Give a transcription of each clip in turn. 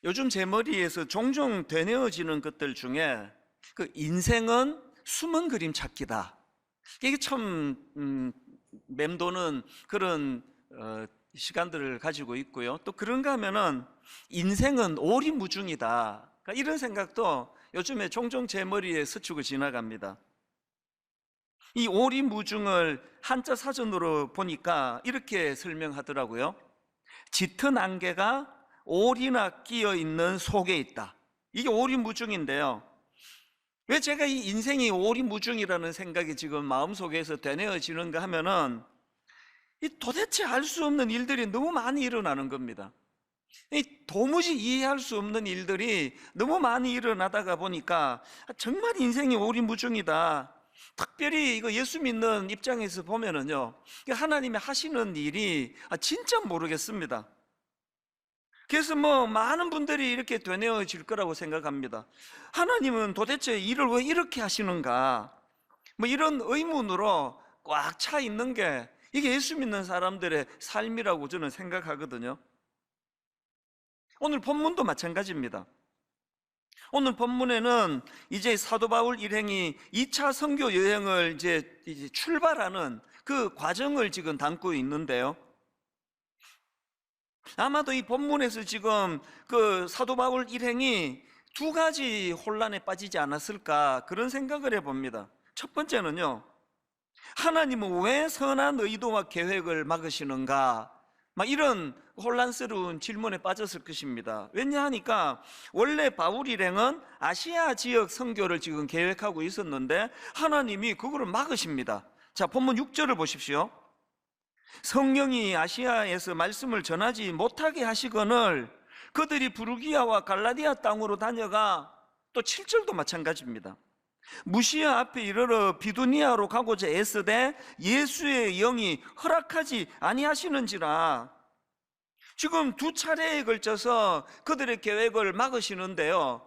요즘 제 머리에서 종종 되뇌어지는 것들 중에 그 인생은 숨은 그림 찾기다. 이게 참 맴도는 그런 시간들을 가지고 있고요. 또 그런가 하면은 인생은 오리무중이다. 그러니까 이런 생각도 요즘에 종종 제 머리에 스치고 지나갑니다. 이 오리무중을 한자 사전으로 보니까 이렇게 설명하더라고요. 짙은 안개가 오리나 끼어 있는 속에 있다. 이게 오리무중인데요. 왜 제가 이 인생이 오리무중이라는 생각이 지금 마음속에서 되뇌어지는가 하면은 이 도대체 알 수 없는 일들이 너무 많이 일어나는 겁니다. 이 도무지 이해할 수 없는 일들이 너무 많이 일어나다가 보니까 정말 인생이 오리무중이다. 특별히 이거 예수 믿는 입장에서 보면은요, 하나님이 하시는 일이 진짜 모르겠습니다. 그래서 많은 분들이 이렇게 되뇌어질 거라고 생각합니다. 하나님은 도대체 일을 왜 이렇게 하시는가? 이런 의문으로 꽉 차 있는 게 이게 예수 믿는 사람들의 삶이라고 저는 생각하거든요. 오늘 본문도 마찬가지입니다. 오늘 본문에는 이제 사도 바울 일행이 2차 선교 여행을 이제 출발하는 그 과정을 지금 담고 있는데요. 아마도 이 본문에서 지금 그 사도 바울 일행이 두 가지 혼란에 빠지지 않았을까 그런 생각을 해봅니다. 첫 번째는요, 하나님은 왜 선한 의도와 계획을 막으시는가? 이런 혼란스러운 질문에 빠졌을 것입니다. 왜냐하니까 원래 바울 일행은 아시아 지역 선교를 지금 계획하고 있었는데 하나님이 그거를 막으십니다. 자, 본문 6절을 보십시오. 성령이 아시아에서 말씀을 전하지 못하게 하시거늘 그들이 부르기아와 갈라디아 땅으로 다녀가, 또 7절도 마찬가지입니다. 무시아 앞에 이르러 비두니아로 가고자 애쓰되 예수의 영이 허락하지 아니하시는지라. 지금 두 차례에 걸쳐서 그들의 계획을 막으시는데요,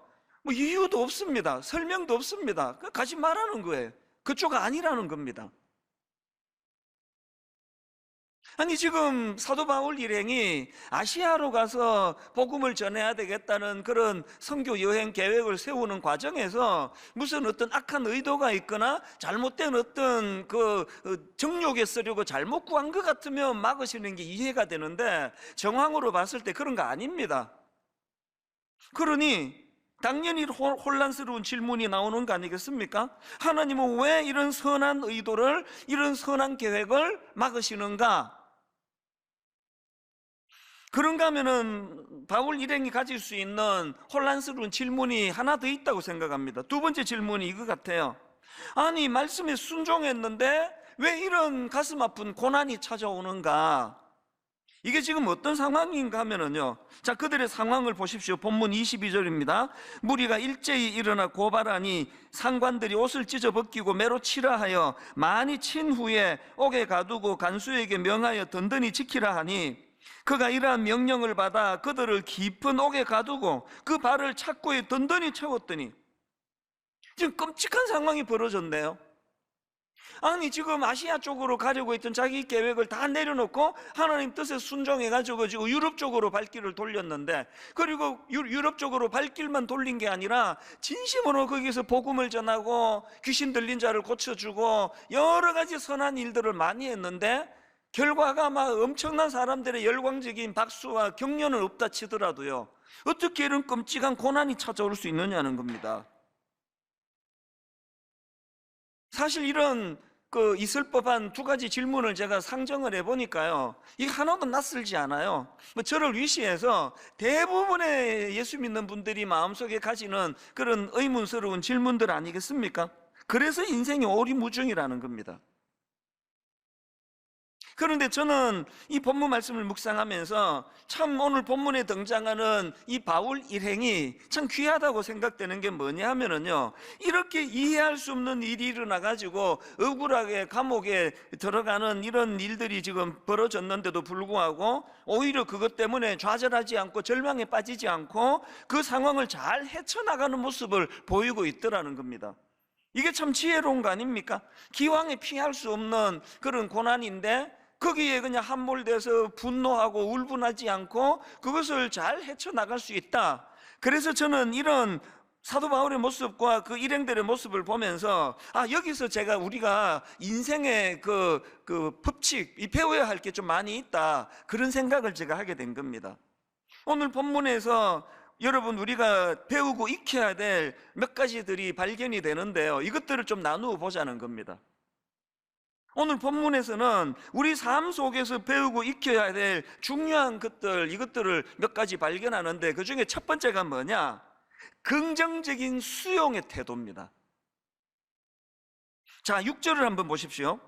이유도 없습니다. 설명도 없습니다. 가지 말라는 거예요. 그쪽 아니라는 겁니다. 아니, 지금 사도 바울 일행이 아시아로 가서 복음을 전해야 되겠다는 그런 선교 여행 계획을 세우는 과정에서 무슨 어떤 악한 의도가 있거나 잘못된 어떤 그 정욕에 쓰려고 잘못 구한 것 같으면 막으시는 게 이해가 되는데, 정황으로 봤을 때 그런 거 아닙니다. 그러니 당연히 혼란스러운 질문이 나오는 거 아니겠습니까? 하나님은 왜 이런 선한 의도를, 이런 선한 계획을 막으시는가? 그런가 하면은 바울 일행이 가질 수 있는 혼란스러운 질문이 하나 더 있다고 생각합니다. 두 번째 질문이 이거 같아요. 아니, 말씀에 순종했는데 왜 이런 가슴 아픈 고난이 찾아오는가? 이게 지금 어떤 상황인가 하면은요, 자, 그들의 상황을 보십시오. 본문 22절입니다. 무리가 일제히 일어나 고발하니 상관들이 옷을 찢어 벗기고 매로 치라 하여 많이 친 후에 옥에 가두고 간수에게 명하여 든든히 지키라 하니, 그가 이러한 명령을 받아 그들을 깊은 옥에 가두고 그 발을 착고에 든든히 채웠더니, 지금 끔찍한 상황이 벌어졌네요. 아니, 지금 아시아 쪽으로 가려고 했던 자기 계획을 다 내려놓고 하나님 뜻에 순종해가지고 지금 유럽 쪽으로 발길을 돌렸는데, 그리고 유럽 쪽으로 발길만 돌린 게 아니라 진심으로 거기서 복음을 전하고 귀신 들린 자를 고쳐주고 여러 가지 선한 일들을 많이 했는데, 결과가 막 엄청난 사람들의 열광적인 박수와 격려는 없다 치더라도요, 어떻게 이런 끔찍한 고난이 찾아올 수 있느냐는 겁니다. 사실 이런 있을 법한 두 가지 질문을 제가 상정을 해보니까요, 이게 하나도 낯설지 않아요. 저를 위시해서 대부분의 예수 믿는 분들이 마음속에 가지는 그런 의문스러운 질문들 아니겠습니까? 그래서 인생이 오리무중이라는 겁니다. 그런데 저는 이 본문 말씀을 묵상하면서 참 오늘 본문에 등장하는 이 바울 일행이 참 귀하다고 생각되는 게 뭐냐 하면은요, 이렇게 이해할 수 없는 일이 일어나가지고 억울하게 감옥에 들어가는 이런 일들이 지금 벌어졌는데도 불구하고 오히려 그것 때문에 좌절하지 않고 절망에 빠지지 않고 그 상황을 잘 헤쳐나가는 모습을 보이고 있더라는 겁니다. 이게 참 지혜로운 거 아닙니까? 기왕에 피할 수 없는 그런 고난인데 거기에 그냥 함몰돼서 분노하고 울분하지 않고 그것을 잘 헤쳐나갈 수 있다. 그래서 저는 이런 사도 바울의 모습과 그 일행들의 모습을 보면서 여기서 우리가 인생의 그 법칙, 이 배워야 할 게 좀 많이 있다, 그런 생각을 제가 하게 된 겁니다. 오늘 본문에서 여러분, 우리가 배우고 익혀야 될 몇 가지들이 발견이 되는데요, 이것들을 좀 나누어 보자는 겁니다. 오늘 본문에서는 우리 삶 속에서 배우고 익혀야 될 중요한 것들, 이것들을 몇 가지 발견하는데, 그 중에 첫 번째가 뭐냐? 긍정적인 수용의 태도입니다. 자, 6절을 한번 보십시오.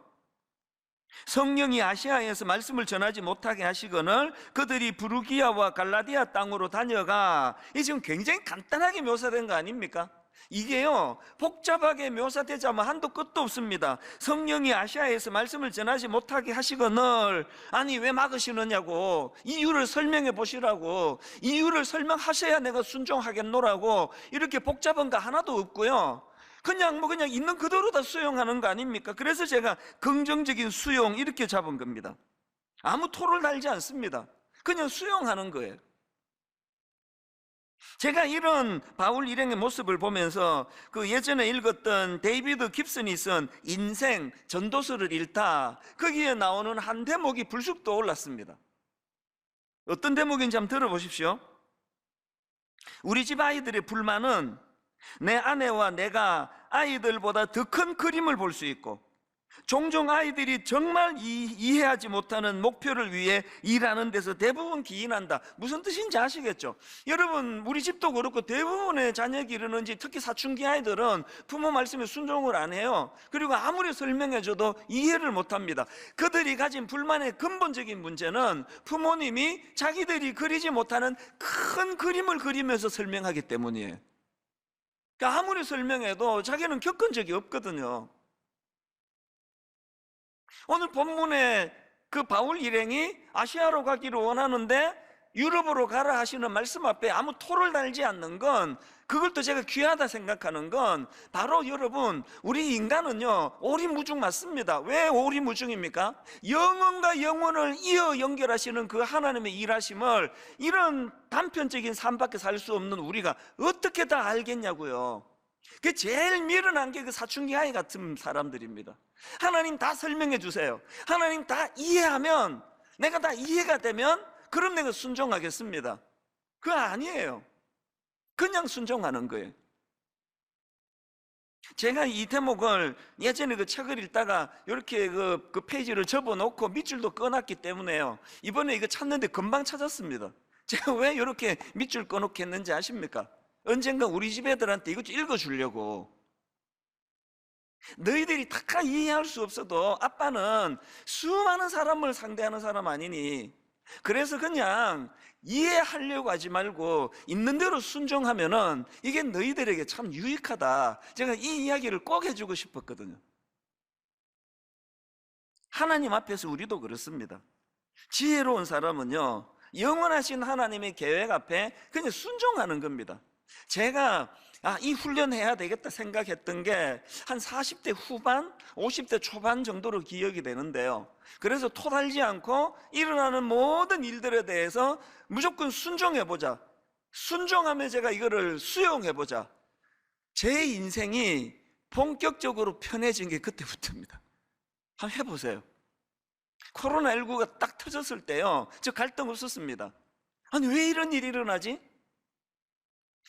성령이 아시아에서 말씀을 전하지 못하게 하시거늘 그들이 부르기아와 갈라디아 땅으로 다녀가. 이 지금 굉장히 간단하게 묘사된 거 아닙니까? 이게요, 복잡하게 묘사되자면 한도 끝도 없습니다. 성령이 아시아에서 말씀을 전하지 못하게 하시거늘, 아니 왜 막으시느냐고, 이유를 설명해 보시라고, 이유를 설명하셔야 내가 순종하겠노라고, 이렇게 복잡한 거 하나도 없고요, 그냥 있는 그대로 다 수용하는 거 아닙니까? 그래서 제가 긍정적인 수용 이렇게 잡은 겁니다. 아무 토를 달지 않습니다. 그냥 수용하는 거예요. 제가 이런 바울 일행의 모습을 보면서 그 예전에 읽었던 데이비드 깁슨이 쓴 인생 전도서를 읽다, 거기에 나오는 한 대목이 불쑥 떠올랐습니다. 어떤 대목인지 한번 들어보십시오. 우리 집 아이들의 불만은 내 아내와 내가 아이들보다 더 큰 그림을 볼 수 있고, 종종 아이들이 정말 이해하지 못하는 목표를 위해 일하는 데서 대부분 기인한다. 무슨 뜻인지 아시겠죠? 여러분, 우리 집도 그렇고 대부분의 자녀 기르는 집, 특히 사춘기 아이들은 부모 말씀에 순종을 안 해요. 그리고 아무리 설명해줘도 이해를 못합니다. 그들이 가진 불만의 근본적인 문제는 부모님이 자기들이 그리지 못하는 큰 그림을 그리면서 설명하기 때문이에요. 그러니까 아무리 설명해도 자기는 겪은 적이 없거든요. 오늘 본문에 그 바울 일행이 아시아로 가기를 원하는데 유럽으로 가라 하시는 말씀 앞에 아무 토를 달지 않는 건, 그걸 또 제가 귀하다 생각하는 건, 바로 여러분, 우리 인간은요 오리무중 맞습니다. 왜 오리무중입니까? 영혼과 영혼을 이어 연결하시는 그 하나님의 일하심을 이런 단편적인 삶밖에 살 수 없는 우리가 어떻게 다 알겠냐고요. 그 제일 미련한 게 그 사춘기 아이 같은 사람들입니다. 하나님 다 설명해 주세요. 하나님 다 이해하면, 내가 다 이해가 되면 그럼 내가 순종하겠습니다. 그거 아니에요. 그냥 순종하는 거예요. 제가 이 대목을 예전에 그 책을 읽다가 이렇게 그 페이지를 접어놓고 밑줄도 꺼놨기 때문에요, 이번에 이거 찾는데 금방 찾았습니다. 제가 왜 이렇게 밑줄 꺼놓게 했는지 아십니까? 언젠가 우리 집 애들한테 이것 좀 읽어주려고. 너희들이 다 이해할 수 없어도 아빠는 수많은 사람을 상대하는 사람 아니니, 그래서 그냥 이해하려고 하지 말고 있는 대로 순종하면은 이게 너희들에게 참 유익하다. 제가 이 이야기를 꼭 해주고 싶었거든요. 하나님 앞에서 우리도 그렇습니다. 지혜로운 사람은요, 영원하신 하나님의 계획 앞에 그냥 순종하는 겁니다. 제가 이 훈련해야 되겠다 생각했던 게 한 40대 후반, 50대 초반 정도로 기억이 되는데요, 그래서 토달지 않고 일어나는 모든 일들에 대해서 무조건 순종해보자, 순종하면 제가 이거를 수용해보자, 제 인생이 본격적으로 편해진 게 그때부터입니다. 한번 해보세요. 코로나19가 딱 터졌을 때요, 저 갈등 없었습니다. 아니 왜 이런 일이 일어나지?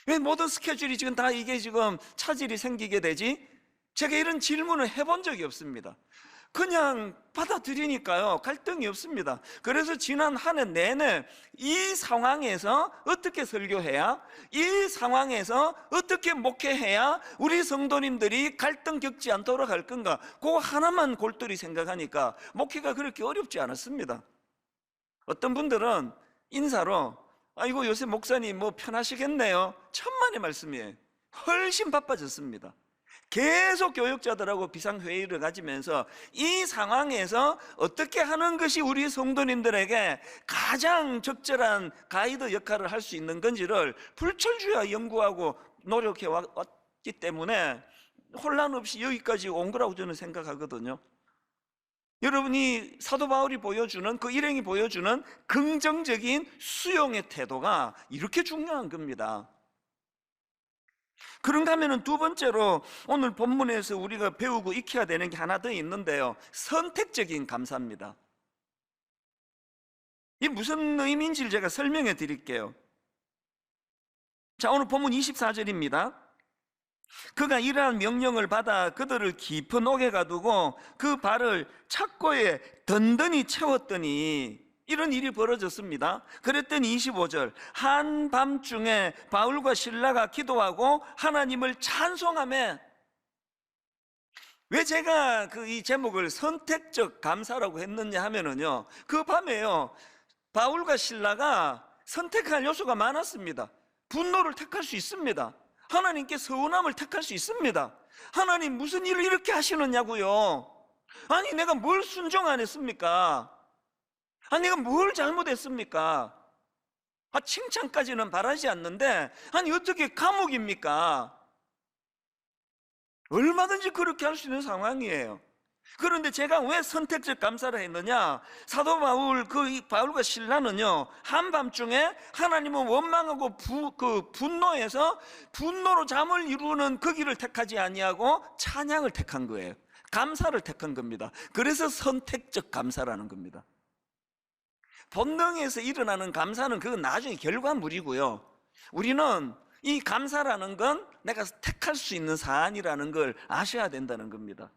왜 모든 스케줄이 지금 다 이게 지금 차질이 생기게 되지? 제가 이런 질문을 해본 적이 없습니다. 그냥 받아들이니까요, 갈등이 없습니다. 그래서 지난 한 해 내내 이 상황에서 어떻게 설교해야, 이 상황에서 어떻게 목회해야 우리 성도님들이 갈등 겪지 않도록 할 건가, 그거 하나만 골똘히 생각하니까 목회가 그렇게 어렵지 않았습니다. 어떤 분들은 인사로 아이고 요새 목사님 뭐 편하시겠네요, 천만의 말씀이에요. 훨씬 바빠졌습니다. 계속 교육자들하고 비상회의를 가지면서 이 상황에서 어떻게 하는 것이 우리 성도님들에게 가장 적절한 가이드 역할을 할 수 있는 건지를 불철주야 연구하고 노력해 왔기 때문에 혼란 없이 여기까지 온 거라고 저는 생각하거든요. 여러분이 사도 바울이 보여주는, 그 일행이 보여주는 긍정적인 수용의 태도가 이렇게 중요한 겁니다. 그런가 하면은 두 번째로 오늘 본문에서 우리가 배우고 익혀야 되는 게 하나 더 있는데요, 선택적인 감사입니다. 이게 무슨 의미인지를 제가 설명해 드릴게요. 자, 오늘 본문 24절입니다. 그가 이러한 명령을 받아 그들을 깊은 옥에 가두고 그 발을 착고에 든든히 채웠더니, 이런 일이 벌어졌습니다. 그랬더니 25절, 한밤중에 바울과 실라가 기도하고 하나님을 찬송하며. 왜 제가 이 제목을 선택적 감사라고 했느냐 하면은요, 그 밤에요, 바울과 실라가 선택할 요소가 많았습니다. 분노를 택할 수 있습니다. 하나님께 서운함을 택할 수 있습니다. 하나님 무슨 일을 이렇게 하시느냐고요. 아니 내가 뭘 순종 안 했습니까? 아니 내가 뭘 잘못했습니까? 칭찬까지는 바라지 않는데 아니 어떻게 감옥입니까? 얼마든지 그렇게 할 수 있는 상황이에요. 그런데 제가 왜 선택적 감사를 했느냐, 사도 바울, 바울과 실라는요, 한밤중에 하나님은 원망하고 분노해서 분노로 잠을 이루는 그 길을 택하지 아니하고 찬양을 택한 거예요. 감사를 택한 겁니다. 그래서 선택적 감사라는 겁니다. 본능에서 일어나는 감사는 그건 나중에 결과물이고요, 우리는 이 감사라는 건 내가 택할 수 있는 사안이라는 걸 아셔야 된다는 겁니다.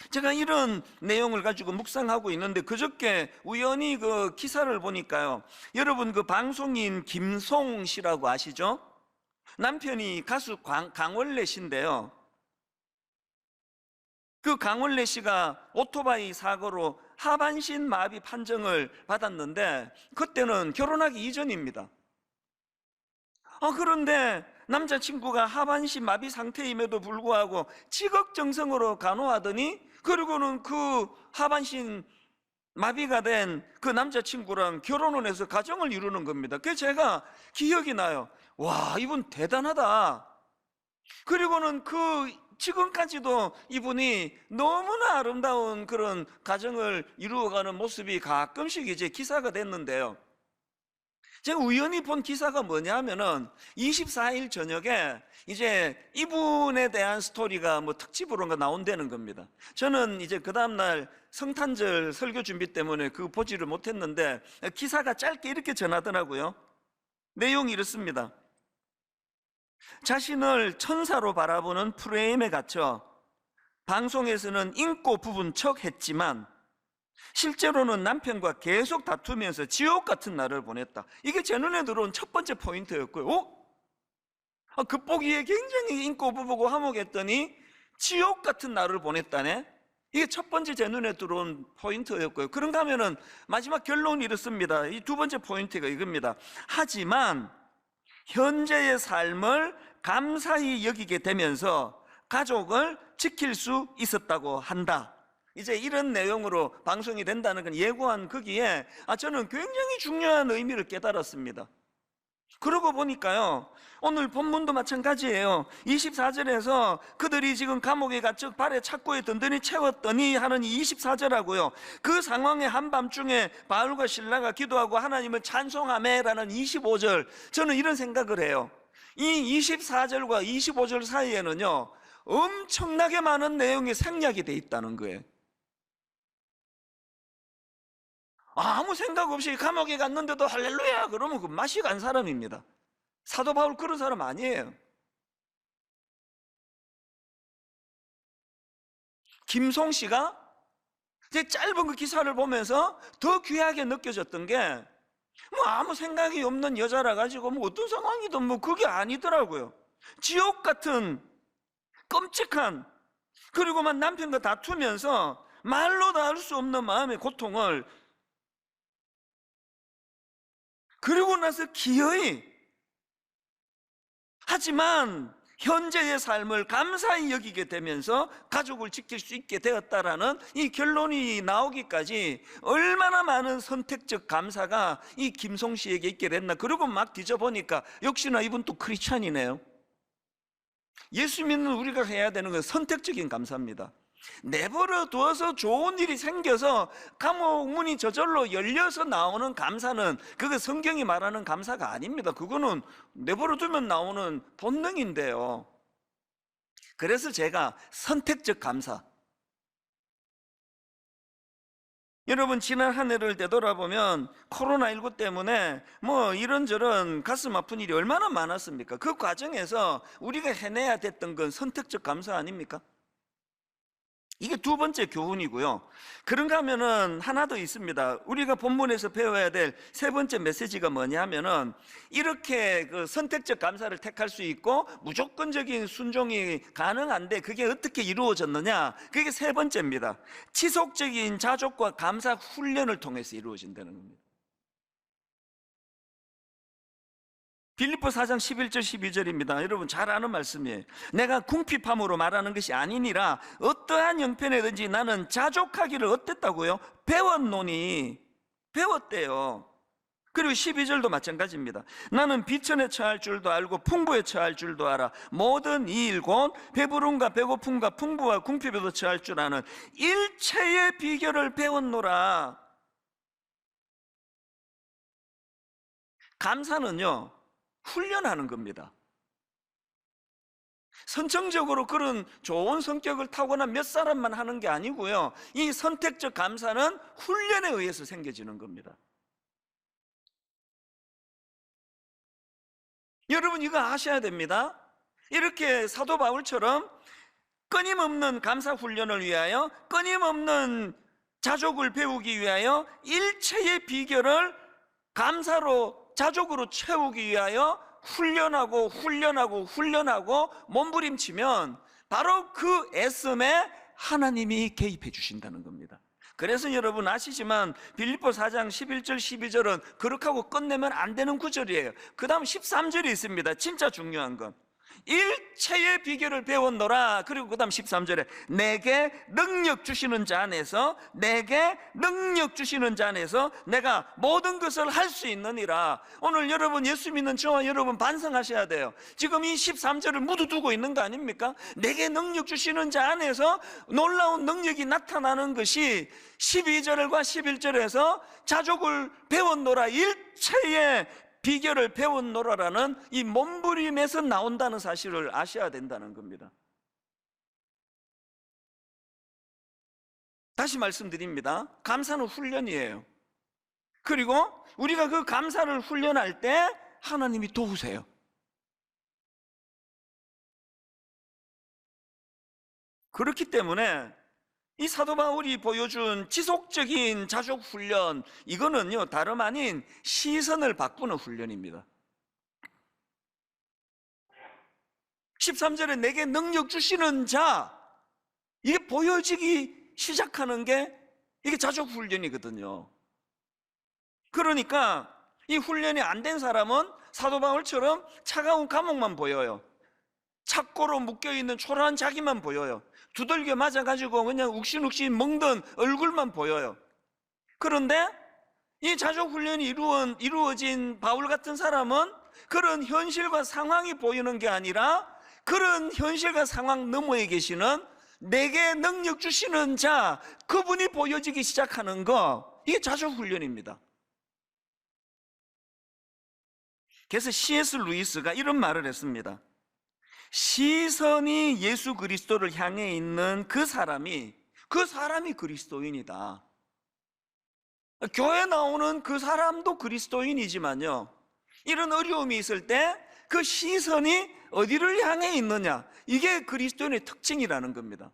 제가 이런 내용을 가지고 묵상하고 있는데 그저께 우연히 그 기사를 보니까요, 여러분 그 방송인 김송 씨라고 아시죠? 남편이 가수 강원래 씨인데요, 그 강원래 씨가 오토바이 사고로 하반신 마비 판정을 받았는데 그때는 결혼하기 이전입니다. 그런데 남자친구가 하반신 마비 상태임에도 불구하고 지극정성으로 간호하더니, 그리고는 그 하반신 마비가 된 그 남자친구랑 결혼을 해서 가정을 이루는 겁니다. 그래서 제가 기억이 나요. 와, 이분 대단하다. 그리고는 지금까지도 이분이 너무나 아름다운 그런 가정을 이루어가는 모습이 가끔씩 이제 기사가 됐는데요, 제가 우연히 본 기사가 뭐냐 하면은 24일 저녁에 이제 이분에 대한 스토리가 뭐 특집으로가 나온다는 겁니다. 저는 이제 그 다음날 성탄절 설교 준비 때문에 보지를 못했는데 기사가 짧게 이렇게 전하더라고요. 내용이 이렇습니다. 자신을 천사로 바라보는 프레임에 갇혀 방송에서는 인고 부분 척 했지만 실제로는 남편과 계속 다투면서 지옥 같은 날을 보냈다. 이게 제 눈에 들어온 첫 번째 포인트였고요. 겉보기에 굉장히 인고 부부고 화목했더니 지옥 같은 날을 보냈다네. 이게 첫 번째 제 눈에 들어온 포인트였고요. 그런가 하면은 마지막 결론이 이렇습니다. 이 두 번째 포인트가 이겁니다. 하지만 현재의 삶을 감사히 여기게 되면서 가족을 지킬 수 있었다고 한다. 이제 이런 내용으로 방송이 된다는 건 예고한 거기에 저는 굉장히 중요한 의미를 깨달았습니다. 그러고 보니까요, 오늘 본문도 마찬가지예요. 24절에서 그들이 지금 감옥에 갇혀 발에 착고에 든든히 채웠더니 하는 이 24절하고요, 그 상황의 한밤중에 바울과 실라가 기도하고 하나님을 찬송하며라는 25절, 저는 이런 생각을 해요. 이 24절과 25절 사이에는요, 엄청나게 많은 내용이 생략이 돼 있다는 거예요. 아무 생각 없이 감옥에 갔는데도 할렐루야 그러면 그 맛이 간 사람입니다. 사도 바울 그런 사람 아니에요. 김송 씨가 제 짧은 그 기사를 보면서 더 귀하게 느껴졌던 게, 뭐 아무 생각이 없는 여자라 가지고 뭐 어떤 상황이든 뭐 그게 아니더라고요. 지옥 같은 끔찍한, 그리고만 남편과 다투면서 말로 다 할 수 없는 마음의 고통을, 그리고 나서 기어이, 하지만 현재의 삶을 감사히 여기게 되면서 가족을 지킬 수 있게 되었다라는 이 결론이 나오기까지 얼마나 많은 선택적 감사가 이 김송 씨에게 있게 됐나. 그리고 막 뒤져보니까 역시나 이분 또 크리스찬이네요. 예수 믿는 우리가 해야 되는 건 선택적인 감사입니다. 내버려 두어서 좋은 일이 생겨서 감옥 문이 저절로 열려서 나오는 감사는 그거 성경이 말하는 감사가 아닙니다. 그거는 내버려 두면 나오는 본능인데요. 그래서 제가 선택적 감사. 여러분, 지난 한 해를 되돌아보면 코로나19 때문에 뭐 이런저런 가슴 아픈 일이 얼마나 많았습니까? 그 과정에서 우리가 해내야 됐던 건 선택적 감사 아닙니까? 이게 두 번째 교훈이고요. 그런가 하면은 하나 더 있습니다. 우리가 본문에서 배워야 될 세 번째 메시지가 뭐냐면은, 이렇게 그 선택적 감사를 택할 수 있고 무조건적인 순종이 가능한데 그게 어떻게 이루어졌느냐? 그게 세 번째입니다. 지속적인 자족과 감사 훈련을 통해서 이루어진다는 겁니다. 빌립보 4장 11절 12절입니다. 여러분 잘 아는 말씀이에요. 내가 궁핍함으로 말하는 것이 아니니라 어떠한 형편이든지 나는 자족하기를 어땠다고요? 배웠노니. 배웠대요. 그리고 12절도 마찬가지입니다. 나는 비천에 처할 줄도 알고 풍부에 처할 줄도 알아. 모든 이 일 곧 배부름과 배고픔과 풍부와 궁핍에도 처할 줄 아는 일체의 비결을 배웠노라. 감사는요, 훈련하는 겁니다. 선천적으로 그런 좋은 성격을 타고난 몇 사람만 하는 게 아니고요, 이 선택적 감사는 훈련에 의해서 생겨지는 겁니다. 여러분 이거 아셔야 됩니다. 이렇게 사도 바울처럼 끊임없는 감사 훈련을 위하여, 끊임없는 자족을 배우기 위하여 일체의 비결을 감사로, 자족으로 채우기 위하여 훈련하고 몸부림치면 바로 그 애씀에 하나님이 개입해 주신다는 겁니다. 그래서 여러분 아시지만 빌립보 4장 11절 12절은 그렇게 하고 끝내면 안 되는 구절이에요. 그 다음 13절이 있습니다. 진짜 중요한 건 일체의 비결을 배웠노라. 그리고 그 다음 13절에 내게 능력 주시는 자 안에서, 내게 능력 주시는 자 안에서 내가 모든 것을 할 수 있느니라. 오늘 여러분 예수 믿는 저와 여러분 반성하셔야 돼요. 지금 이 13절을 묻어두고 있는 거 아닙니까? 내게 능력 주시는 자 안에서 놀라운 능력이 나타나는 것이 12절과 11절에서 자족을 배웠노라, 일체의 비결을 배웠노라라는 이 몸부림에서 나온다는 사실을 아셔야 된다는 겁니다. 다시 말씀드립니다. 감사는 훈련이에요. 그리고 우리가 그 감사를 훈련할 때 하나님이 도우세요. 그렇기 때문에 이 사도 바울이 보여준 지속적인 자족 훈련, 이거는요 다름 아닌 시선을 바꾸는 훈련입니다. 13절에 내게 능력 주시는 자, 이게 보여지기 시작하는 게 이게 자족 훈련이거든요. 그러니까 이 훈련이 안 된 사람은 사도 바울처럼 차가운 감옥만 보여요. 착고로 묶여있는 초라한 자기만 보여요. 두들겨 맞아가지고 그냥 욱신욱신 멍든 얼굴만 보여요. 그런데 이 자족훈련이 이루어진 바울 같은 사람은 그런 현실과 상황이 보이는 게 아니라 그런 현실과 상황 너머에 계시는 내게 능력 주시는 자, 그분이 보여지기 시작하는 거, 이게 자족훈련입니다. 그래서 C.S. 루이스가 이런 말을 했습니다. 시선이 예수 그리스도를 향해 있는 그 사람이 그리스도인이다. 교회 나오는 그 사람도 그리스도인이지만요, 이런 어려움이 있을 때 그 시선이 어디를 향해 있느냐, 이게 그리스도인의 특징이라는 겁니다.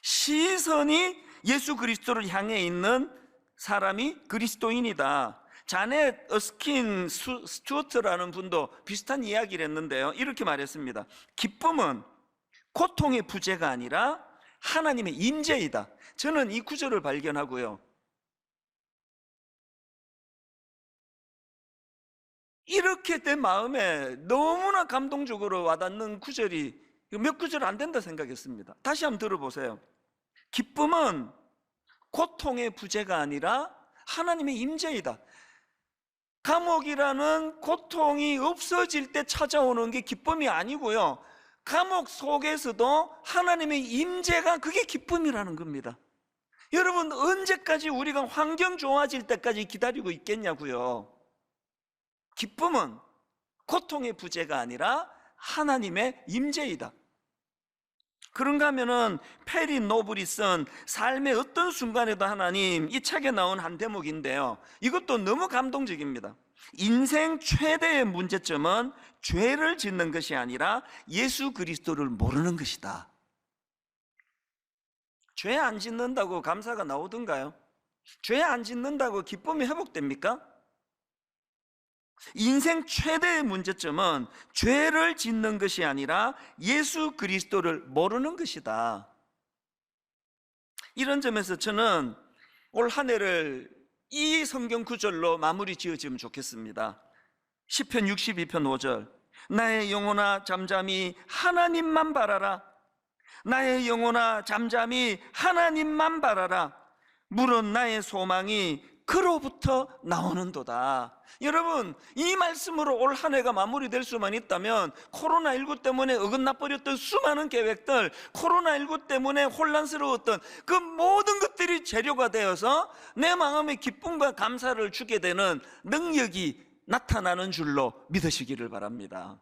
시선이 예수 그리스도를 향해 있는 사람이 그리스도인이다. 자넷 어스킨 스튜어트라는 분도 비슷한 이야기를 했는데요, 이렇게 말했습니다. 기쁨은 고통의 부재가 아니라 하나님의 임재이다. 저는 이 구절을 발견하고요, 이렇게 내 마음에 너무나 감동적으로 와닿는 구절이 몇 구절 안 된다 생각했습니다. 다시 한번 들어보세요. 기쁨은 고통의 부재가 아니라 하나님의 임재이다. 감옥이라는 고통이 없어질 때 찾아오는 게 기쁨이 아니고요, 감옥 속에서도 하나님의 임재가 그게 기쁨이라는 겁니다. 여러분, 언제까지 우리가 환경 좋아질 때까지 기다리고 있겠냐고요. 기쁨은 고통의 부재가 아니라 하나님의 임재이다. 그런가 하면은 페리 노블이 쓴 삶의 어떤 순간에도 하나님, 이 책에 나온 한 대목인데요, 이것도 너무 감동적입니다. 인생 최대의 문제점은 죄를 짓는 것이 아니라 예수 그리스도를 모르는 것이다. 죄 안 짓는다고 감사가 나오던가요? 죄 안 짓는다고 기쁨이 회복됩니까? 인생 최대의 문제점은 죄를 짓는 것이 아니라 예수 그리스도를 모르는 것이다. 이런 점에서 저는 올 한 해를 이 성경 구절로 마무리 지어지면 좋겠습니다. 시편 62편 5절, 나의 영혼아 잠잠히 하나님만 바라라. 나의 영혼아 잠잠히 하나님만 바라라. 물은 나의 소망이 그로부터 나오는도다. 여러분, 이 말씀으로 올 한 해가 마무리될 수만 있다면 코로나19 때문에 어긋나버렸던 수많은 계획들, 코로나19 때문에 혼란스러웠던 그 모든 것들이 재료가 되어서 내 마음에 기쁨과 감사를 주게 되는 능력이 나타나는 줄로 믿으시기를 바랍니다.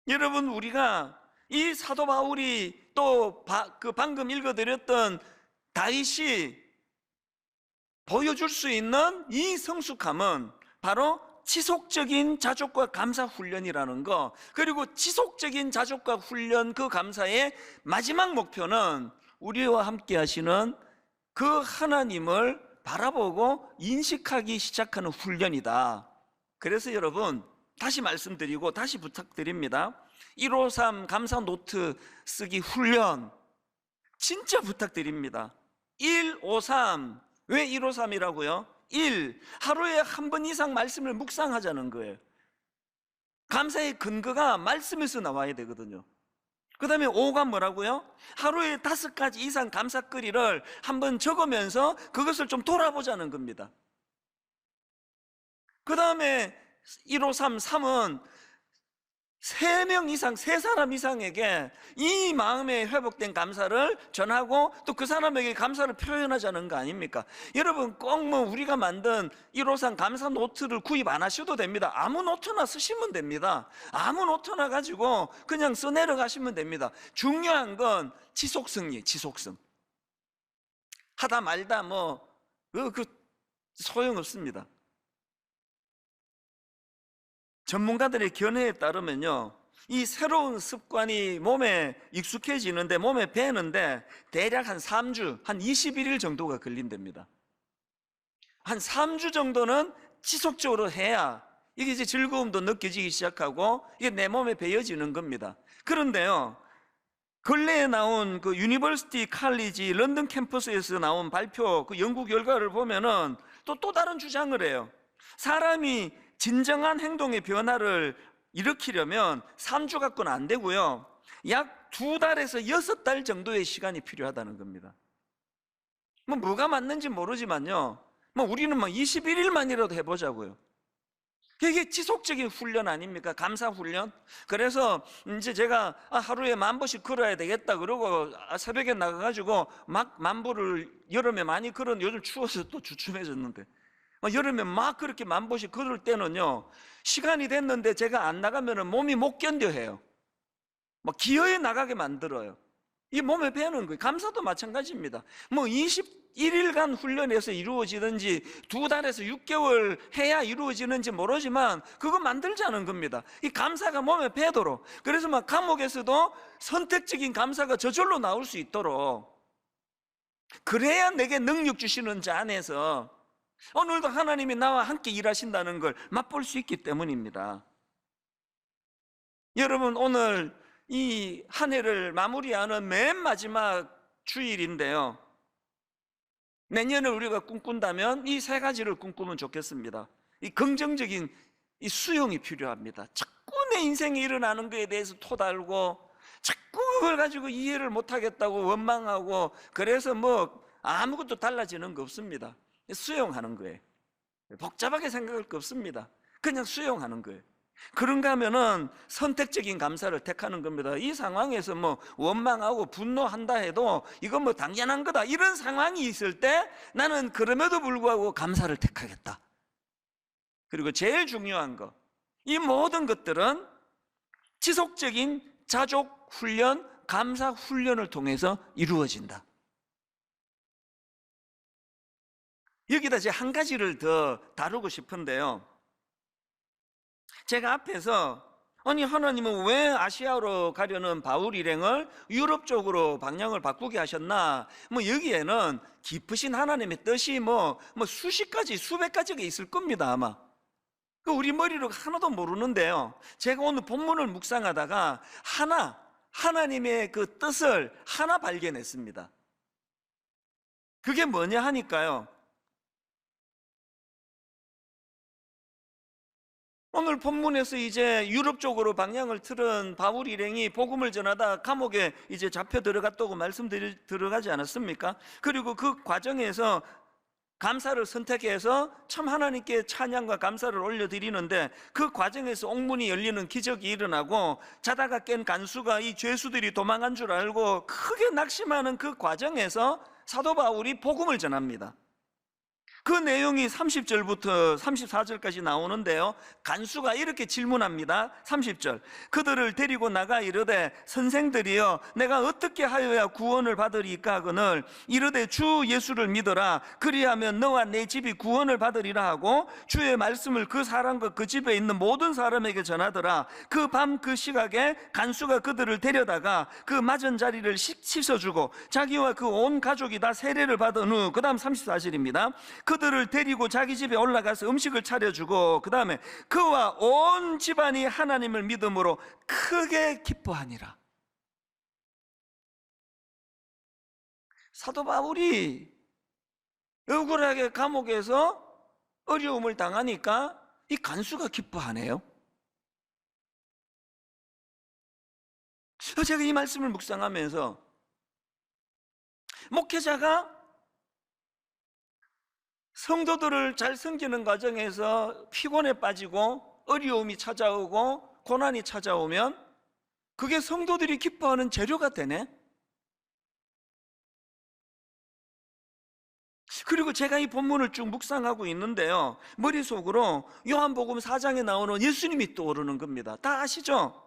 여러분, 우리가 이 사도 바울이 또 방금 읽어드렸던 다윗이 보여줄 수 있는 이 성숙함은 바로 지속적인 자족과 감사 훈련이라는 거, 그리고 지속적인 자족과 훈련, 그 감사의 마지막 목표는 우리와 함께 하시는 그 하나님을 바라보고 인식하기 시작하는 훈련이다. 그래서 여러분, 다시 말씀드리고 다시 부탁드립니다. 153 감사 노트 쓰기 훈련 진짜 부탁드립니다. 153, 왜 153이라고요? 1. 하루에 한 번 이상 말씀을 묵상하자는 거예요. 감사의 근거가 말씀에서 나와야 되거든요. 그 다음에 5가 뭐라고요? 하루에 5가지 이상 감사거리를 한번 적으면서 그것을 좀 돌아보자는 겁니다. 그 다음에 153, 3은 3명 이상, 3사람 이상에게 이 마음에 회복된 감사를 전하고 또 그 사람에게 감사를 표현하자는 거 아닙니까? 여러분, 꼭 뭐 우리가 만든 153 감사 노트를 구입 안 하셔도 됩니다. 아무 노트나 쓰시면 됩니다. 아무 노트나 가지고 그냥 써 내려가시면 됩니다. 중요한 건 지속성이에요. 지속성. 하다 말다 그 소용없습니다. 전문가들의 견해에 따르면요, 이 새로운 습관이 몸에 익숙해지는데, 몸에 배는데 대략 한 3주, 한 21일 정도가 걸린답니다. 한 3주 정도는 지속적으로 해야 이게 이제 즐거움도 느껴지기 시작하고 이게 내 몸에 배어지는 겁니다. 그런데요, 근래에 나온 그 유니버시티 칼리지 런던 캠퍼스에서 나온 발표, 그 연구 결과를 보면은 또 다른 주장을 해요. 사람이 진정한 행동의 변화를 일으키려면 3주 갖고는 안 되고요, 약 2달에서 6달 정도의 시간이 필요하다는 겁니다. 뭐가 맞는지 모르지만요, 우리는 21일만이라도 해보자고요. 이게 지속적인 훈련 아닙니까? 감사 훈련. 그래서 이제 제가 하루에 10,000보씩 걸어야 되겠다 그러고 새벽에 나가가지고 막 10,000보를 여름에 많이 걸은, 요즘 추워서 또 주춤해졌는데 여름에 막 그렇게 10,000보씩 걸을 때는요, 시간이 됐는데 제가 안 나가면 몸이 못 견뎌 해요. 막 기어에 나가게 만들어요. 이 몸에 배는 거예요. 감사도 마찬가지입니다. 21일간 훈련해서 이루어지든지 2달에서 6개월 해야 이루어지는지 모르지만 그거 만들자는 겁니다. 이 감사가 몸에 배도록. 그래서 막 감옥에서도 선택적인 감사가 저절로 나올 수 있도록, 그래야 내게 능력 주시는 자 안에서 오늘도 하나님이 나와 함께 일하신다는 걸 맛볼 수 있기 때문입니다. 여러분, 오늘 이 한 해를 마무리하는 맨 마지막 주일인데요, 내년에 우리가 꿈꾼다면 이 3가지를 꿈꾸면 좋겠습니다. 이 긍정적인 이 수용이 필요합니다. 자꾸 내 인생에 일어나는 것에 대해서 토달고 자꾸 그걸 가지고 이해를 못하겠다고 원망하고 그래서 아무것도 달라지는 거 없습니다. 수용하는 거예요. 복잡하게 생각할 거 없습니다. 그냥 수용하는 거예요. 그런가 하면은 선택적인 감사를 택하는 겁니다. 이 상황에서 뭐 원망하고 분노한다 해도 이건 뭐 당연한 거다, 이런 상황이 있을 때 나는 그럼에도 불구하고 감사를 택하겠다. 그리고 제일 중요한 거, 이 모든 것들은 지속적인 자족 훈련, 감사 훈련을 통해서 이루어진다. 여기다 제가 한 가지를 더 다루고 싶은데요. 제가 앞에서 아니 하나님은 왜 아시아로 가려는 바울 일행을 유럽 쪽으로 방향을 바꾸게 하셨나? 뭐 여기에는 깊으신 하나님의 뜻이 뭐 수십 가지, 수백 가지가 있을 겁니다, 아마. 그 우리 머리로 하나도 모르는데요. 제가 오늘 본문을 묵상하다가 하나님의 그 뜻을 하나 발견했습니다. 그게 뭐냐 하니까요, 오늘 본문에서 이제 유럽 쪽으로 방향을 틀은 바울 일행이 복음을 전하다 감옥에 이제 잡혀 들어갔다고 들어가지 않았습니까? 그리고 그 과정에서 감사를 선택해서 참 하나님께 찬양과 감사를 올려드리는데, 그 과정에서 옥문이 열리는 기적이 일어나고 자다가 깬 간수가 이 죄수들이 도망간 줄 알고 크게 낙심하는 그 과정에서 사도 바울이 복음을 전합니다. 그 내용이 30절부터 34절까지 나오는데요, 간수가 이렇게 질문합니다. 30절, 그들을 데리고 나가 이르되 선생들이여 내가 어떻게 하여야 구원을 받으리까 하거늘 이르되 주 예수를 믿어라 그리하면 너와 내 집이 구원을 받으리라 하고 주의 말씀을 그 사람과 그 집에 있는 모든 사람에게 전하더라. 그 밤 그 시각에 간수가 그들을 데려다가 그 맞은 자리를 씻어주고 자기와 그 온 가족이 다 세례를 받은 후, 그 다음 34절입니다. 그들을 데리고 자기 집에 올라가서 음식을 차려주고 그 다음에 그와 온 집안이 하나님을 믿음으로 크게 기뻐하니라. 사도 바울이 억울하게 감옥에서 어려움을 당하니까 이 간수가 기뻐하네요. 제가 이 말씀을 묵상하면서 목회자가 성도들을 잘 섬기는 과정에서 피곤에 빠지고 어려움이 찾아오고 고난이 찾아오면 그게 성도들이 기뻐하는 재료가 되네. 그리고 제가 이 본문을 쭉 묵상하고 있는데요, 머릿속으로 요한복음 4장에 나오는 예수님이 떠오르는 겁니다. 다 아시죠?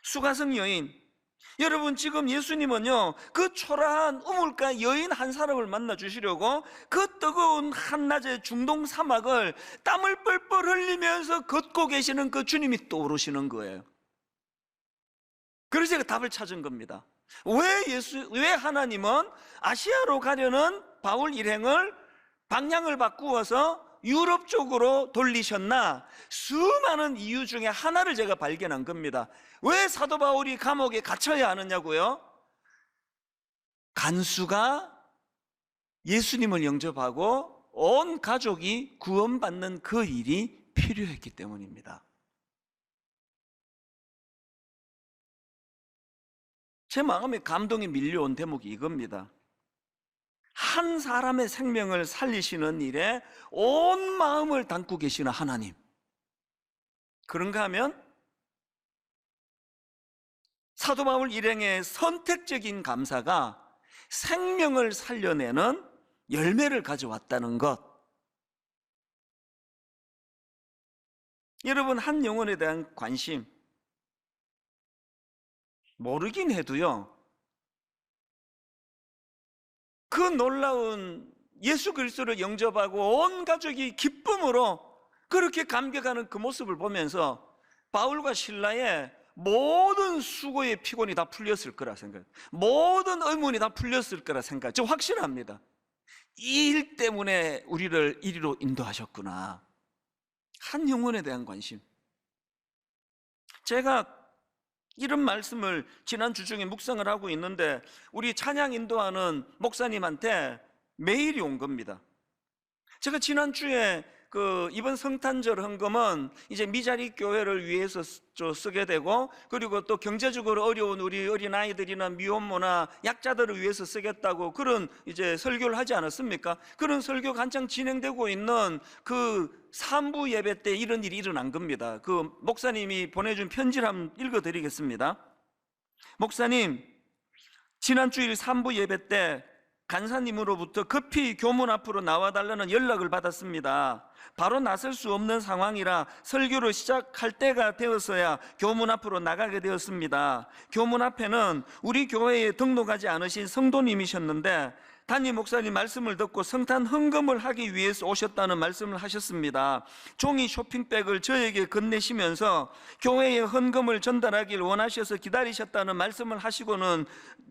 수가성 여인. 여러분, 지금 예수님은요 그 초라한 우물가 여인 한 사람을 만나 주시려고 그 뜨거운 한낮의 중동 사막을 땀을 뻘뻘 흘리면서 걷고 계시는 그 주님이 떠오르시는 거예요. 그래서 제가 답을 찾은 겁니다. 왜 하나님은 아시아로 가려는 바울 일행을 방향을 바꾸어서 유럽 쪽으로 돌리셨나? 수많은 이유 중에 하나를 제가 발견한 겁니다. 왜 사도 바울이 감옥에 갇혀야 하느냐고요? 간수가 예수님을 영접하고 온 가족이 구원받는 그 일이 필요했기 때문입니다. 제 마음에 감동이 밀려온 대목이 이겁니다. 한 사람의 생명을 살리시는 일에 온 마음을 담고 계시는 하나님. 그런가 하면 사도 바울 일행의 선택적인 감사가 생명을 살려내는 열매를 가져왔다는 것. 여러분, 한 영혼에 대한 관심 모르긴 해도요, 그 놀라운 예수 그리스도를 영접하고 온 가족이 기쁨으로 그렇게 감격하는 그 모습을 보면서 바울과 실라의 모든 수고의 피곤이 다 풀렸을 거라 생각해요. 모든 의문이 다 풀렸을 거라 생각. 저 확신합니다. 이 일 때문에 우리를 이리로 인도하셨구나. 한 영혼에 대한 관심. 제가 이런 말씀을 지난주 중에 묵상을 하고 있는데 우리 찬양 인도하는 목사님한테 메일이 온 겁니다. 제가 지난주에 이번 성탄절 헌금은 이제 미자립 교회를 위해서 쓰게 되고, 그리고 또 경제적으로 어려운 우리 어린아이들이나 미혼모나 약자들을 위해서 쓰겠다고 그런 이제 설교를 하지 않았습니까? 그런 설교가 한창 진행되고 있는 그 산부 예배 때 이런 일이 일어난 겁니다. 그 목사님이 보내준 편지를 한번 읽어드리겠습니다. 목사님, 지난 주일 산부 예배 때 간사님으로부터 급히 교문 앞으로 나와달라는 연락을 받았습니다. 바로 나설 수 없는 상황이라 설교를 시작할 때가 되어서야 교문 앞으로 나가게 되었습니다. 교문 앞에는 우리 교회에 등록하지 않으신 성도님이셨는데 담임 목사님 말씀을 듣고 성탄 헌금을 하기 위해서 오셨다는 말씀을 하셨습니다. 종이 쇼핑백을 저에게 건네시면서 교회에 헌금을 전달하길 원하셔서 기다리셨다는 말씀을 하시고는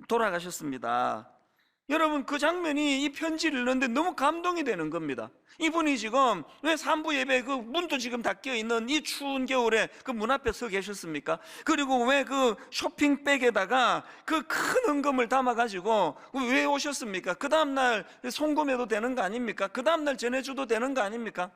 돌아가셨습니다. 여러분, 그 장면이 이 편지를 읽는데 너무 감동이 되는 겁니다. 이분이 지금 왜 산부 예배 그 문도 지금 닫혀 있는 이 추운 겨울에 그 문 앞에 서 계셨습니까? 그리고 왜 그 쇼핑백에다가 그 큰 헌금을 담아가지고 왜 오셨습니까? 그 다음날 송금해도 되는 거 아닙니까? 그 다음날 전해줘도 되는 거 아닙니까?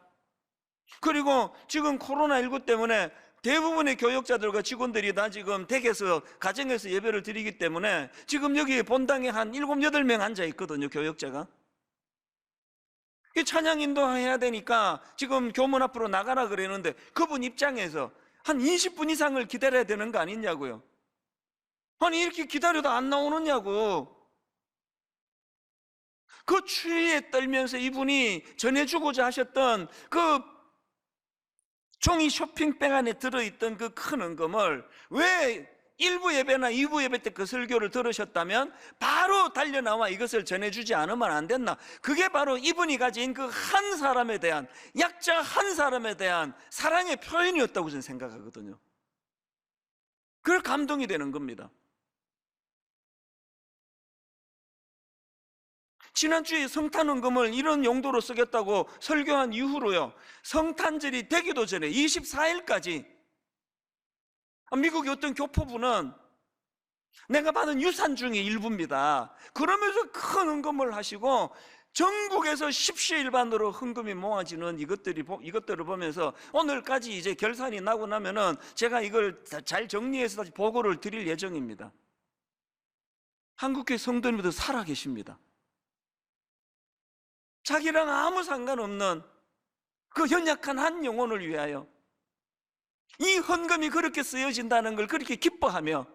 그리고 지금 코로나19 때문에 대부분의 교역자들과 직원들이 다 지금 댁에서, 가정에서 예배를 드리기 때문에 지금 여기 본당에 한 7, 8명 앉아 있거든요, 교역자가. 이 찬양 인도해야 되니까 지금 교문 앞으로 나가라 그랬는데 그분 입장에서 한 20분 이상을 기다려야 되는 거 아니냐고요. 아니, 이렇게 기다려도 안 나오느냐고. 그 추위에 떨면서 이분이 전해주고자 하셨던 그 종이 쇼핑백 안에 들어있던 그 큰 헌금을 왜 1부 예배나 2부 예배 때 그 설교를 들으셨다면 바로 달려나와 이것을 전해주지 않으면 안 됐나? 그게 바로 이분이 가진 그 한 사람에 대한, 약자 한 사람에 대한 사랑의 표현이었다고 저는 생각하거든요. 그걸 감동이 되는 겁니다. 지난주에 성탄헌금을 이런 용도로 쓰겠다고 설교한 이후로요, 성탄절이 되기도 전에 24일까지 미국의 어떤 교포부는 내가 받은 유산 중에 일부입니다. 그러면서 큰 헌금을 하시고 전국에서 십시일반으로 헌금이 모아지는 이것들을 보면서 오늘까지 이제 결산이 나고 나면은 제가 이걸 잘 정리해서 다시 보고를 드릴 예정입니다. 한국교회 성도님들 살아 계십니다. 자기랑 아무 상관없는 그 연약한 한 영혼을 위하여 이 헌금이 그렇게 쓰여진다는 걸 그렇게 기뻐하며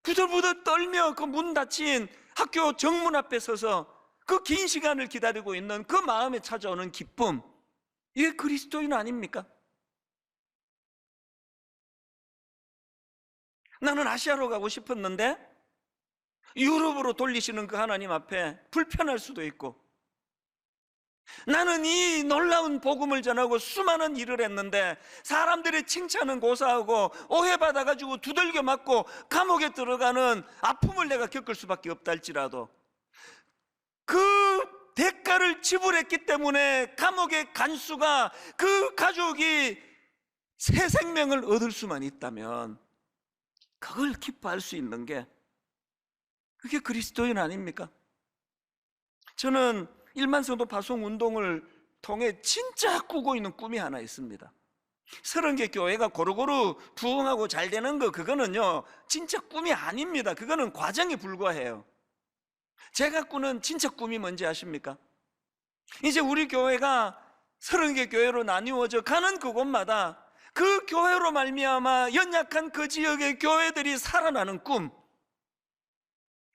부들부들 떨며 그 문 닫힌 학교 정문 앞에 서서 그 긴 시간을 기다리고 있는 그 마음에 찾아오는 기쁨, 이게 그리스도인 아닙니까? 나는 아시아로 가고 싶었는데 유럽으로 돌리시는 그 하나님 앞에 불편할 수도 있고, 나는 이 놀라운 복음을 전하고 수많은 일을 했는데 사람들의 칭찬은 고사하고 오해받아가지고 두들겨 맞고 감옥에 들어가는 아픔을 내가 겪을 수밖에 없다 할지라도 그 대가를 지불했기 때문에 감옥의 간수가 그 가족이 새 생명을 얻을 수만 있다면 그걸 기뻐할 수 있는 게 그게 그리스도인 아닙니까? 저는 1만 성도 파송 운동을 통해 진짜 꾸고 있는 꿈이 하나 있습니다. 30개 교회가 고루고루 부흥하고 잘 되는 거, 그거는요 진짜 꿈이 아닙니다. 그거는 과정에 불과해요. 제가 꾸는 진짜 꿈이 뭔지 아십니까? 이제 우리 교회가 30개 교회로 나뉘어져 가는 그곳마다 그 교회로 말미암아 연약한 그 지역의 교회들이 살아나는 꿈,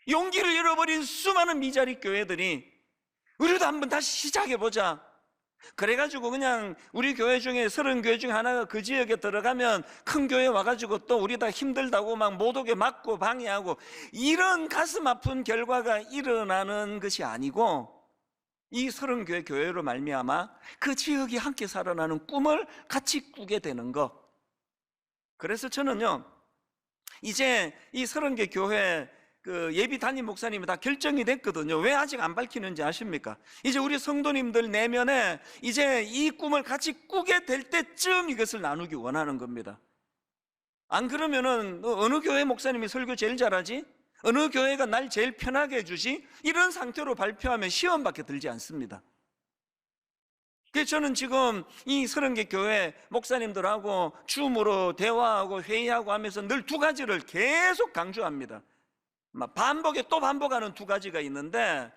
용기를 잃어버린 수많은 미자립 교회들이 우리도 한번 다시 시작해보자. 그래가지고 그냥 우리 교회 중에 30교회 중에 하나가 그 지역에 들어가면 큰 교회 와가지고 또 우리 다 힘들다고 막 못 오게 막고 방해하고 이런 가슴 아픈 결과가 일어나는 것이 아니고 이 30교회 교회로 말미암아 그 지역이 함께 살아나는 꿈을 같이 꾸게 되는 것. 그래서 저는요 이제 이 30개 교회 그 예비 담임 목사님이 다 결정이 됐거든요. 왜 아직 안 밝히는지 아십니까? 이제 우리 성도님들 내면에 이제 이 꿈을 같이 꾸게 될 때쯤 이것을 나누기 원하는 겁니다. 안 그러면은 어느 교회 목사님이 설교 제일 잘하지? 어느 교회가 날 제일 편하게 해주지? 이런 상태로 발표하면 시험밖에 들지 않습니다. 그래서 저는 지금 이 30개 교회 목사님들하고 줌으로 대화하고 회의하고 하면서 늘 두 가지를 계속 강조합니다. 반복에 또 반복하는 두 가지가 있는데,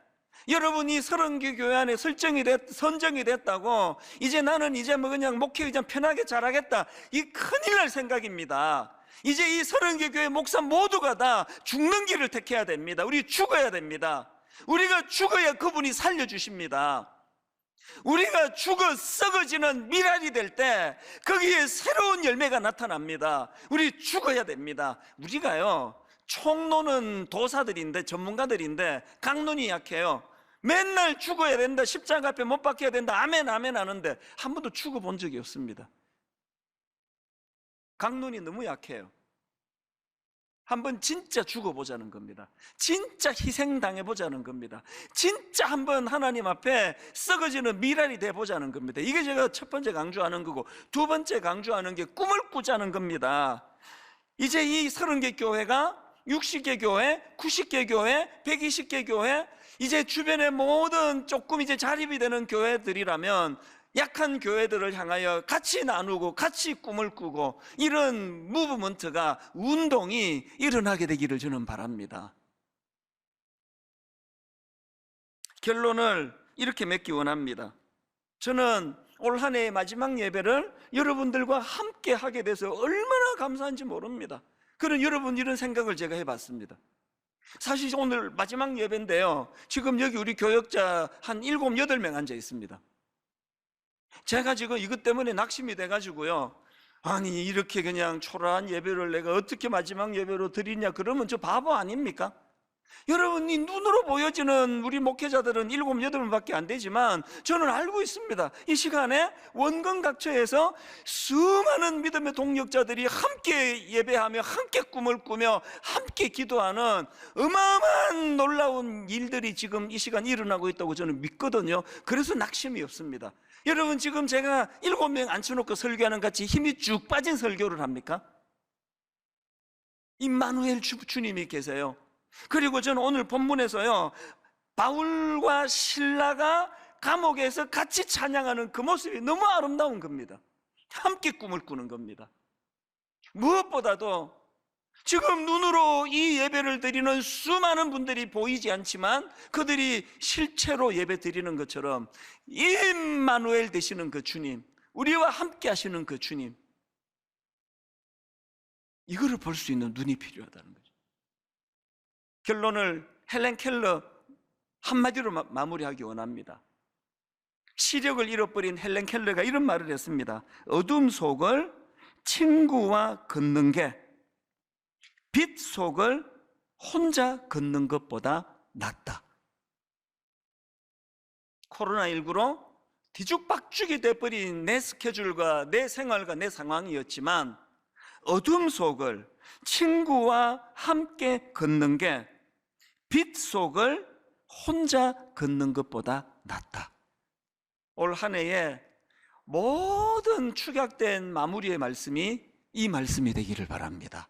여러분이 30개 교회 안에 선정이 됐다고 이제 나는 이제 뭐 그냥 목회 의장 편하게 잘하겠다, 이 큰일 날 생각입니다. 이제 이 30개 교회 목사 모두가 다 죽는 길을 택해야 됩니다. 우리 죽어야 됩니다. 우리가 죽어야 그분이 살려주십니다. 우리가 죽어 썩어지는 미랄이 될 때 거기에 새로운 열매가 나타납니다. 우리 죽어야 됩니다. 우리가요, 총노는 도사들인데, 전문가들인데 강론이 약해요. 맨날 죽어야 된다, 십자가 앞에 못 박혀야 된다, 아멘 아멘 하는데 한 번도 죽어본 적이 없습니다. 강론이 너무 약해요. 한번 진짜 죽어보자는 겁니다. 진짜 희생당해보자는 겁니다. 진짜 한번 하나님 앞에 썩어지는 미랄이 돼보자는 겁니다. 이게 제가 첫 번째 강조하는 거고, 두 번째 강조하는 게 꿈을 꾸자는 겁니다. 이제 이 30개 교회가 60개 교회, 90개 교회, 120개 교회, 이제 주변에 모든 조금 이제 자립이 되는 교회들이라면 약한 교회들을 향하여 같이 나누고 같이 꿈을 꾸고, 이런 무브먼트가, 운동이 일어나게 되기를 저는 바랍니다. 결론을 이렇게 맺기 원합니다. 저는 올 한 해의 마지막 예배를 여러분들과 함께 하게 돼서 얼마나 감사한지 모릅니다. 그런 여러분 이런 생각을 제가 해봤습니다. 사실 오늘 마지막 예배인데요, 지금 여기 우리 교역자 한 7, 8명 앉아 있습니다. 제가 지금 이것 때문에 낙심이 돼가지고요, 아니 이렇게 그냥 초라한 예배를 내가 어떻게 마지막 예배로 드리냐, 그러면 저 바보 아닙니까? 여러분이 눈으로 보여지는 우리 목회자들은 7, 8명밖에 안 되지만 저는 알고 있습니다. 이 시간에 원건각처에서 수많은 믿음의 동력자들이 함께 예배하며 함께 꿈을 꾸며 함께 기도하는 어마어마한 놀라운 일들이 지금 이 시간 일어나고 있다고 저는 믿거든요. 그래서 낙심이 없습니다. 여러분, 지금 제가 7명 앉혀놓고 설교하는 같이 힘이 쭉 빠진 설교를 합니까? 임마누엘 주님이 계세요. 그리고 저는 오늘 본문에서요, 바울과 실라가 감옥에서 같이 찬양하는 그 모습이 너무 아름다운 겁니다. 함께 꿈을 꾸는 겁니다. 무엇보다도 지금 눈으로 이 예배를 드리는 수많은 분들이 보이지 않지만 그들이 실체로 예배 드리는 것처럼 임마누엘 되시는 그 주님, 우리와 함께 하시는 그 주님, 이거를 볼 수 있는 눈이 필요하다는 거죠. 결론을 헬렌 켈러 한마디로 마무리하기 원합니다. 시력을 잃어버린 헬렌 켈러가 이런 말을 했습니다. 어둠 속을 친구와 걷는 게 빛 속을 혼자 걷는 것보다 낫다. 코로나19로 뒤죽박죽이 돼버린 내 스케줄과 내 생활과 내 상황이었지만 어둠 속을 친구와 함께 걷는 게 빛 속을 혼자 걷는 것보다 낫다. 올 한 해에 모든 축약된 마무리의 말씀이 이 말씀이 되기를 바랍니다.